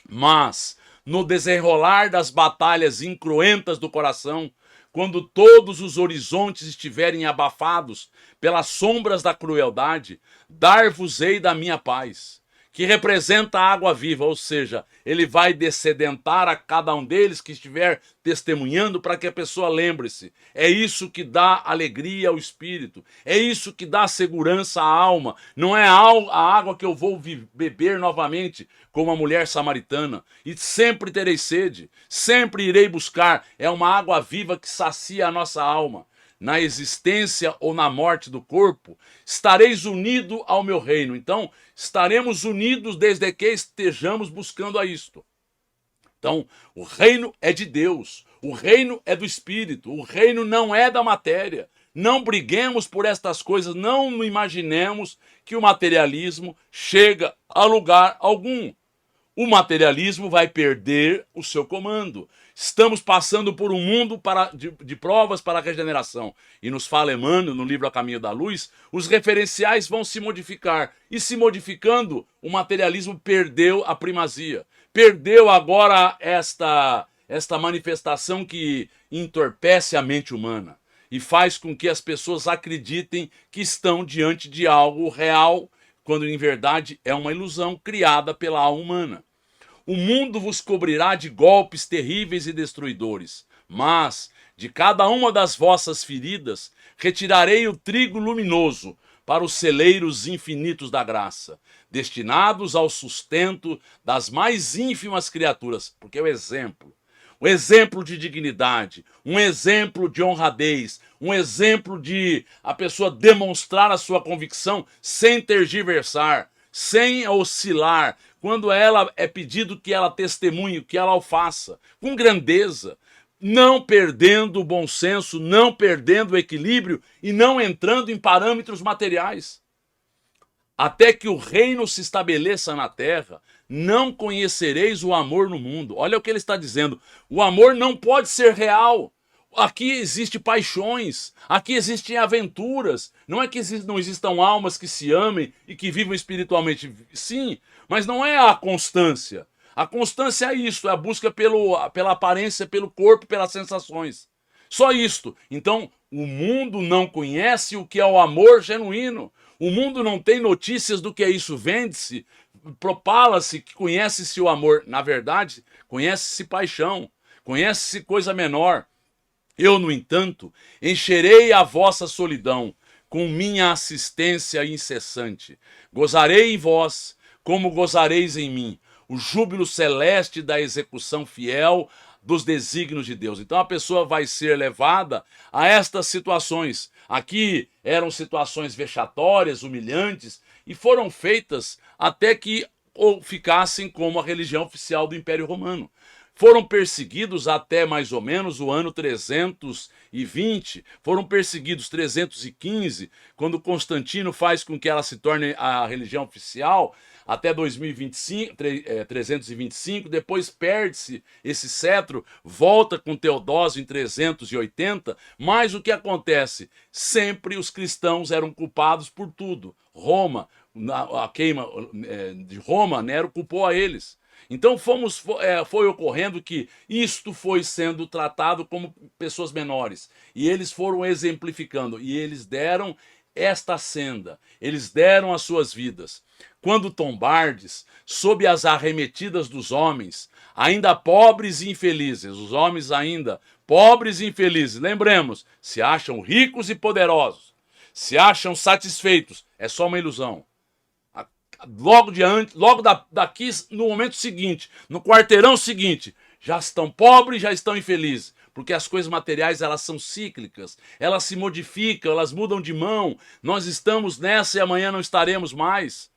Mas no desenrolar das batalhas incruentas do coração, quando todos os horizontes estiverem abafados pelas sombras da crueldade, dar-vos-ei da minha paz, que representa a água viva, ou seja, ele vai descedentar a cada um deles que estiver testemunhando para que a pessoa lembre-se. É isso que dá alegria ao espírito, é isso que dá segurança à alma. Não é a água que eu vou beber novamente, como a mulher samaritana, e sempre terei sede, sempre irei buscar. É uma água viva que sacia a nossa alma. Na existência ou na morte do corpo, estareis unidos ao meu reino. Então, estaremos unidos desde que estejamos buscando a isto. Então, o reino é de Deus, o reino é do Espírito, o reino não é da matéria. Não briguemos por estas coisas, não imaginemos que o materialismo chega a lugar algum. O materialismo vai perder o seu comando. Estamos passando por um mundo de provas para a regeneração. E nos fala Emmanuel, no livro A Caminho da Luz, os referenciais vão se modificar. E se modificando, o materialismo perdeu a primazia. Perdeu agora esta manifestação que entorpece a mente humana e faz com que as pessoas acreditem que estão diante de algo real, quando em verdade é uma ilusão criada pela alma humana. O mundo vos cobrirá de golpes terríveis e destruidores, mas de cada uma das vossas feridas retirarei o trigo luminoso para os celeiros infinitos da graça, destinados ao sustento das mais ínfimas criaturas, porque é o exemplo de dignidade, um exemplo de honradez, um exemplo de a pessoa demonstrar a sua convicção sem tergiversar, sem oscilar, quando ela é pedido que ela testemunhe, que ela o faça, com grandeza, não perdendo o bom senso, não perdendo o equilíbrio e não entrando em parâmetros materiais. Até que o reino se estabeleça na terra, não conhecereis o amor no mundo. Olha o que ele está dizendo. O amor não pode ser real. Aqui existem paixões, aqui existem aventuras. Não é que não existam almas que se amem e que vivam espiritualmente. Sim, mas não é a constância. A constância é isto, é a busca pela aparência, pelo corpo, pelas sensações. Só isto. Então, o mundo não conhece o que é o amor genuíno. O mundo não tem notícias do que é isso. Vende-se, propala-se que conhece-se o amor. Na verdade, conhece-se paixão, conhece-se coisa menor. Eu, no entanto, encherei a vossa solidão com minha assistência incessante. Gozarei em vós, como gozareis em mim, o júbilo celeste da execução fiel dos desígnios de Deus. Então a pessoa vai ser levada a estas situações. Aqui eram situações vexatórias, humilhantes, e foram feitas até que ficassem como a religião oficial do Império Romano. Foram perseguidos até mais ou menos o ano 320, foram perseguidos 315, quando Constantino faz com que ela se torne a religião oficial, até 2025, 325, depois perde-se esse cetro, volta com Teodósio em 380, mas o que acontece? Sempre os cristãos eram culpados por tudo. Roma, a queima de Roma, Nero culpou a eles. Então foi ocorrendo que isto foi sendo tratado como pessoas menores. E eles foram exemplificando. E eles deram esta senda. Eles deram as suas vidas. Quando tombardes, sob as arremetidas dos homens, ainda pobres e infelizes, os homens ainda pobres e infelizes, lembremos, se acham ricos e poderosos, se acham satisfeitos, é só uma ilusão. Daqui no momento seguinte, no quarteirão seguinte, já estão pobres, já estão infelizes, porque as coisas materiais elas são cíclicas, elas se modificam, elas mudam de mão. Nós estamos nessa e amanhã não estaremos mais.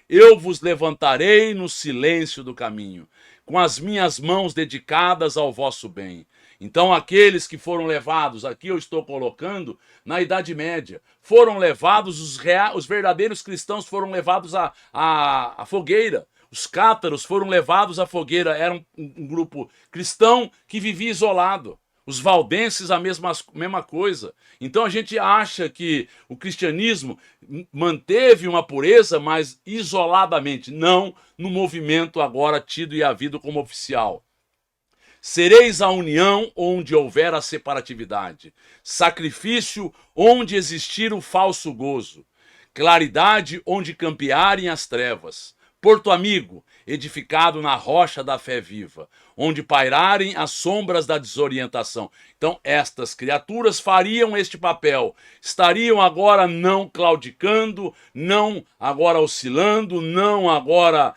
Eu vos levantarei no silêncio do caminho, com as minhas mãos dedicadas ao vosso bem. Então aqueles que foram levados, aqui eu estou colocando, na Idade Média, foram levados, os verdadeiros cristãos foram levados à fogueira. Os cátaros foram levados à fogueira, era um grupo cristão que vivia isolado. Os valdenses, a mesma coisa. Então a gente acha que o cristianismo manteve uma pureza, mas isoladamente, não no movimento agora tido e havido como oficial. Sereis a união onde houver a separatividade, sacrifício onde existir o falso gozo, claridade onde campearem as trevas, porto amigo, edificado na rocha da fé viva, onde pairarem as sombras da desorientação. Então, estas criaturas fariam este papel, estariam agora não claudicando, não agora oscilando, não agora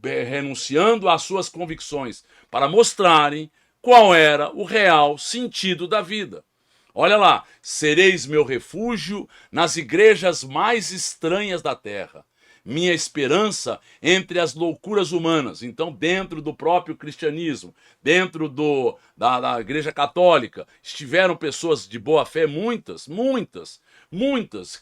renunciando às suas convicções, para mostrarem qual era o real sentido da vida. Olha lá, sereis meu refúgio nas igrejas mais estranhas da terra, minha esperança entre as loucuras humanas. Então, dentro do próprio cristianismo, dentro da igreja católica, estiveram pessoas de boa fé, muitas,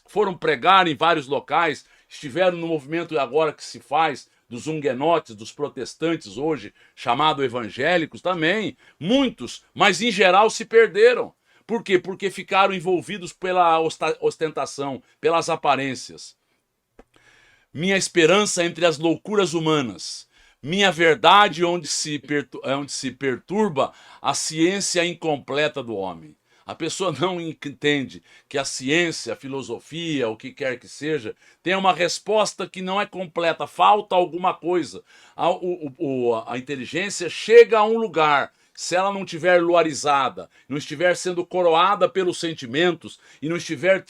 foram pregar em vários locais, estiveram no movimento agora que se faz dos huguenotes, dos protestantes hoje, chamado evangélicos também, muitos, mas em geral se perderam. Por quê? Porque ficaram envolvidos pela ostentação, pelas aparências. Minha esperança entre as loucuras humanas, minha verdade onde se perturba a ciência incompleta do homem. A pessoa não entende que a ciência, a filosofia, o que quer que seja, tem uma resposta que não é completa, falta alguma coisa. A inteligência chega a um lugar, se ela não estiver luarizada, não estiver sendo coroada pelos sentimentos e não estiver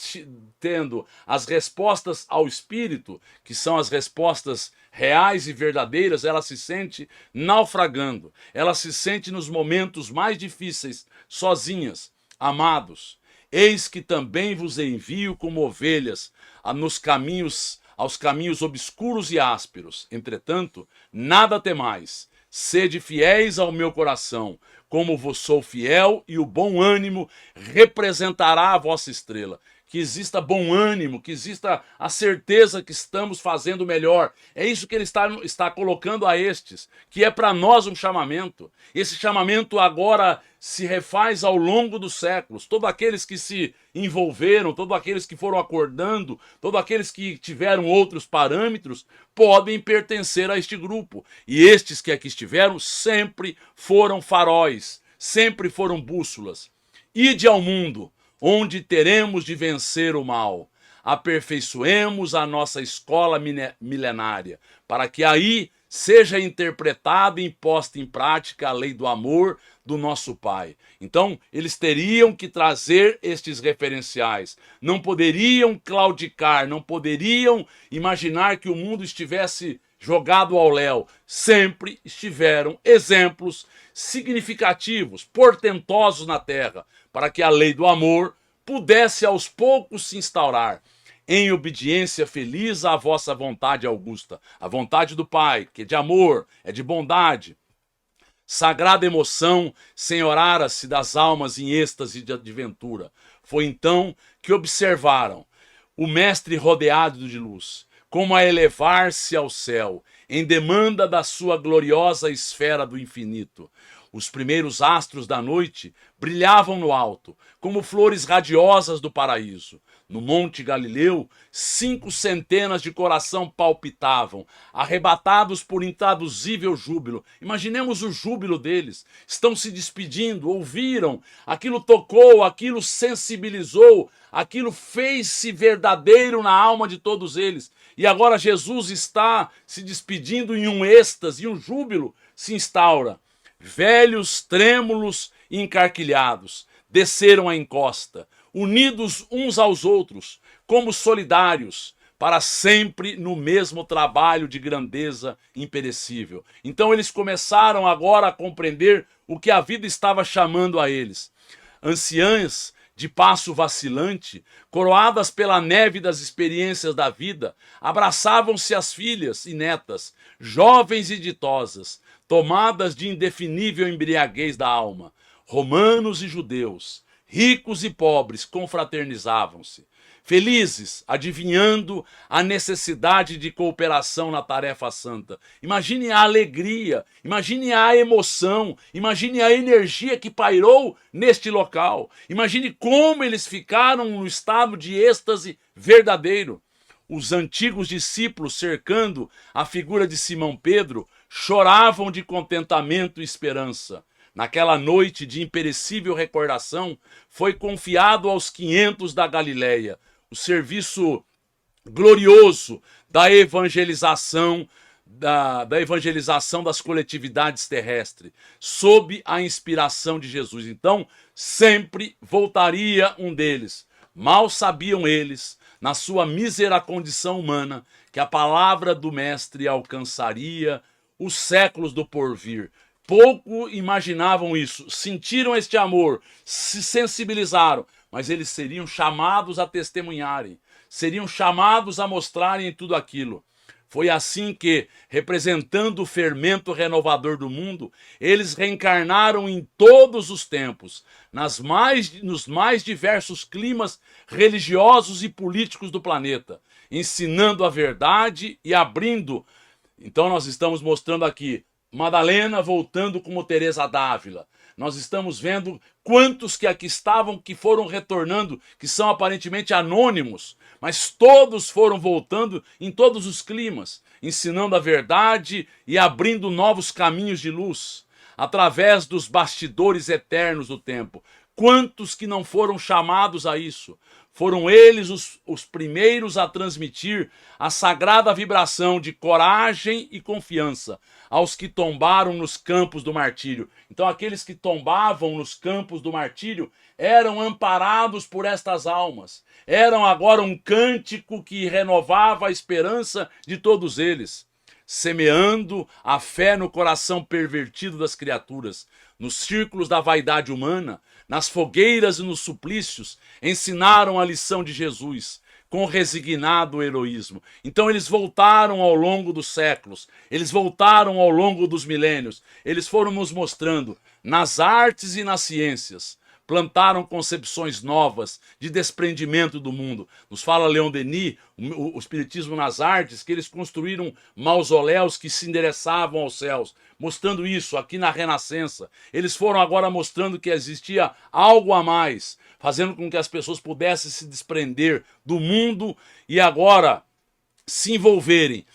tendo as respostas ao espírito, que são as respostas reais e verdadeiras, ela se sente naufragando, ela se sente nos momentos mais difíceis, sozinhas. Amados, eis que também vos envio como ovelhas aos caminhos obscuros e ásperos. Entretanto, nada temais, sede fiéis ao meu coração, como vos sou fiel, e o bom ânimo representará a vossa estrela. que exista bom ânimo, que exista a certeza que estamos fazendo melhor. É isso que ele está colocando a estes, que é para nós um chamamento. Esse chamamento agora se refaz ao longo dos séculos. Todos aqueles que se envolveram, todos aqueles que foram acordando, todos aqueles que tiveram outros parâmetros, podem pertencer a este grupo. E estes que aqui estiveram sempre foram faróis, sempre foram bússolas. Ide ao mundo, onde teremos de vencer o mal. Aperfeiçoemos a nossa escola milenária, para que aí seja interpretada e posta em prática a lei do amor do nosso Pai. Então, eles teriam que trazer estes referenciais. Não poderiam claudicar, não poderiam imaginar que o mundo estivesse jogado ao léu. Sempre estiveram exemplos significativos, portentosos na terra, para que a lei do amor pudesse aos poucos se instaurar, em obediência feliz à vossa vontade augusta, a vontade do Pai, que é de amor, é de bondade. Sagrada emoção senhorara-se das almas em êxtase de ventura. Foi então que observaram o mestre rodeado de luz, como a elevar-se ao céu, em demanda da sua gloriosa esfera do infinito. Os primeiros astros da noite brilhavam no alto, como flores radiosas do paraíso. No Monte Galileu, 5 centenas de coração palpitavam, arrebatados por intraduzível júbilo. Imaginemos o júbilo deles. Estão se despedindo, ouviram, aquilo tocou, aquilo sensibilizou, aquilo fez-se verdadeiro na alma de todos eles. E agora Jesus está se despedindo em um êxtase, e um júbilo se instaura. Velhos, trêmulos e encarquilhados desceram a encosta, unidos uns aos outros, como solidários, para sempre no mesmo trabalho de grandeza imperecível. Então eles começaram agora a compreender o que a vida estava chamando a eles. Anciãs de passo vacilante, coroadas pela neve das experiências da vida, abraçavam-se as filhas e netas, jovens e ditosas, tomadas de indefinível embriaguez da alma. Romanos e judeus, ricos e pobres, confraternizavam-se, felizes, adivinhando a necessidade de cooperação na tarefa santa. Imagine a alegria, imagine a emoção, imagine a energia que pairou neste local. Imagine como eles ficaram no estado de êxtase verdadeiro. Os antigos discípulos, cercando a figura de Simão Pedro, choravam de contentamento e esperança. Naquela noite de imperecível recordação, foi confiado aos 500 da Galileia o serviço glorioso da evangelização, da evangelização das coletividades terrestres, sob a inspiração de Jesus. Então, sempre voltaria um deles. Mal sabiam eles, na sua mísera condição humana, que a palavra do Mestre alcançaria os séculos do porvir. Pouco imaginavam isso, sentiram este amor, se sensibilizaram, mas eles seriam chamados a testemunharem, seriam chamados a mostrarem tudo aquilo. Foi assim que, representando o fermento renovador do mundo, eles reencarnaram em todos os tempos, nos mais diversos climas religiosos e políticos do planeta, ensinando a verdade e abrindo. Então nós estamos mostrando aqui Madalena voltando como Teresa d'Ávila. Nós estamos vendo quantos que aqui estavam, que foram retornando, que são aparentemente anônimos, mas todos foram voltando em todos os climas, ensinando a verdade e abrindo novos caminhos de luz, através dos bastidores eternos do tempo. Quantos que não foram chamados a isso? Foram eles os primeiros a transmitir a sagrada vibração de coragem e confiança aos que tombaram nos campos do martírio. Então aqueles que tombavam nos campos do martírio eram amparados por estas almas. Eram agora um cântico que renovava a esperança de todos eles, semeando a fé no coração pervertido das criaturas, nos círculos da vaidade humana, nas fogueiras e nos suplícios, ensinaram a lição de Jesus com resignado heroísmo. Então eles voltaram ao longo dos séculos, eles voltaram ao longo dos milênios, eles foram nos mostrando nas artes e nas ciências, plantaram concepções novas de desprendimento do mundo. Nos fala Leon Denis, o Espiritismo nas Artes, que eles construíram mausoléus que se endereçavam aos céus, mostrando isso aqui na Renascença. Eles foram agora mostrando que existia algo a mais, fazendo com que as pessoas pudessem se desprender do mundo e agora se envolverem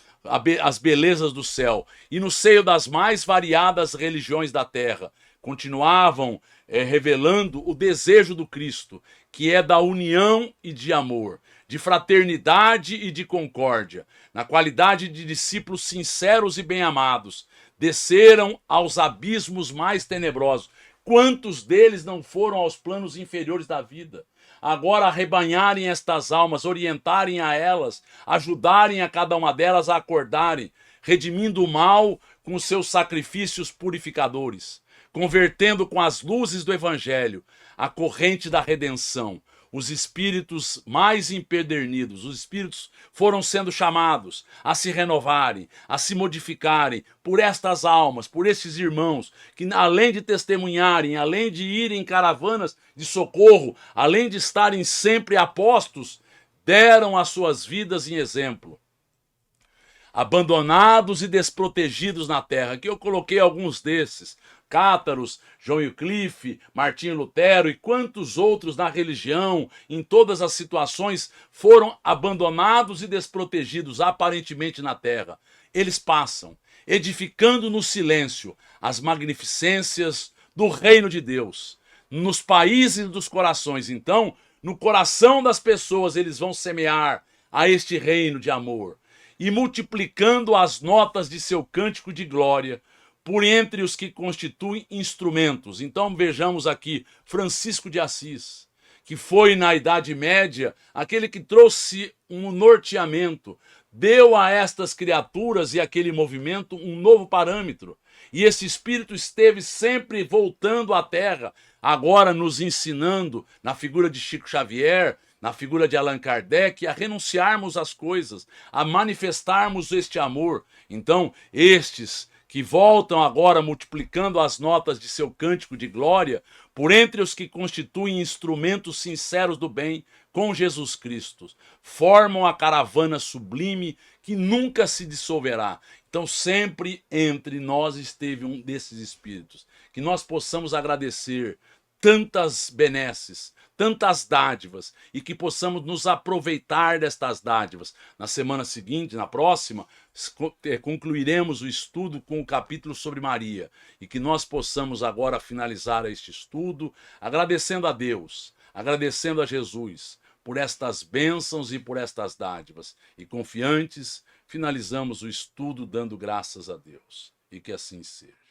as belezas do céu. E no seio das mais variadas religiões da terra, continuavam revelando o desejo do Cristo, que é da união e de amor, de fraternidade e de concórdia. Na qualidade de discípulos sinceros e bem-amados, desceram aos abismos mais tenebrosos. Quantos deles não foram aos planos inferiores da vida? Agora arrebanharem estas almas, orientarem a elas, ajudarem a cada uma delas a acordarem, redimindo o mal com os seus sacrifícios purificadores, convertendo com as luzes do Evangelho a corrente da redenção. Os espíritos mais empedernidos, os espíritos foram sendo chamados a se renovarem, a se modificarem por estas almas, por estes irmãos, que além de testemunharem, além de irem em caravanas de socorro, além de estarem sempre apostos, deram as suas vidas em exemplo. Abandonados e desprotegidos na terra, que eu coloquei alguns desses, Cátaros, João Wycliffe, Martinho Lutero e quantos outros na religião, em todas as situações, foram abandonados e desprotegidos aparentemente na terra. Eles passam, edificando no silêncio as magnificências do reino de Deus, nos países dos corações. Então, no coração das pessoas, eles vão semear a este reino de amor e multiplicando as notas de seu cântico de glória, por entre os que constituem instrumentos. Então vejamos aqui Francisco de Assis, que foi na Idade Média aquele que trouxe um norteamento, deu a estas criaturas e aquele movimento um novo parâmetro. E esse espírito esteve sempre voltando à Terra, agora nos ensinando, na figura de Chico Xavier, na figura de Allan Kardec, a renunciarmos às coisas, a manifestarmos este amor. Então, estes que voltam agora multiplicando as notas de seu cântico de glória, por entre os que constituem instrumentos sinceros do bem com Jesus Cristo, formam a caravana sublime que nunca se dissolverá. Então sempre entre nós esteve um desses espíritos, que nós possamos agradecer tantas benesses, tantas dádivas, e que possamos nos aproveitar destas dádivas. Na semana seguinte, na próxima, concluiremos o estudo com o capítulo sobre Maria, e que nós possamos agora finalizar este estudo agradecendo a Deus, agradecendo a Jesus por estas bênçãos e por estas dádivas, e confiantes finalizamos o estudo dando graças a Deus, e que assim seja.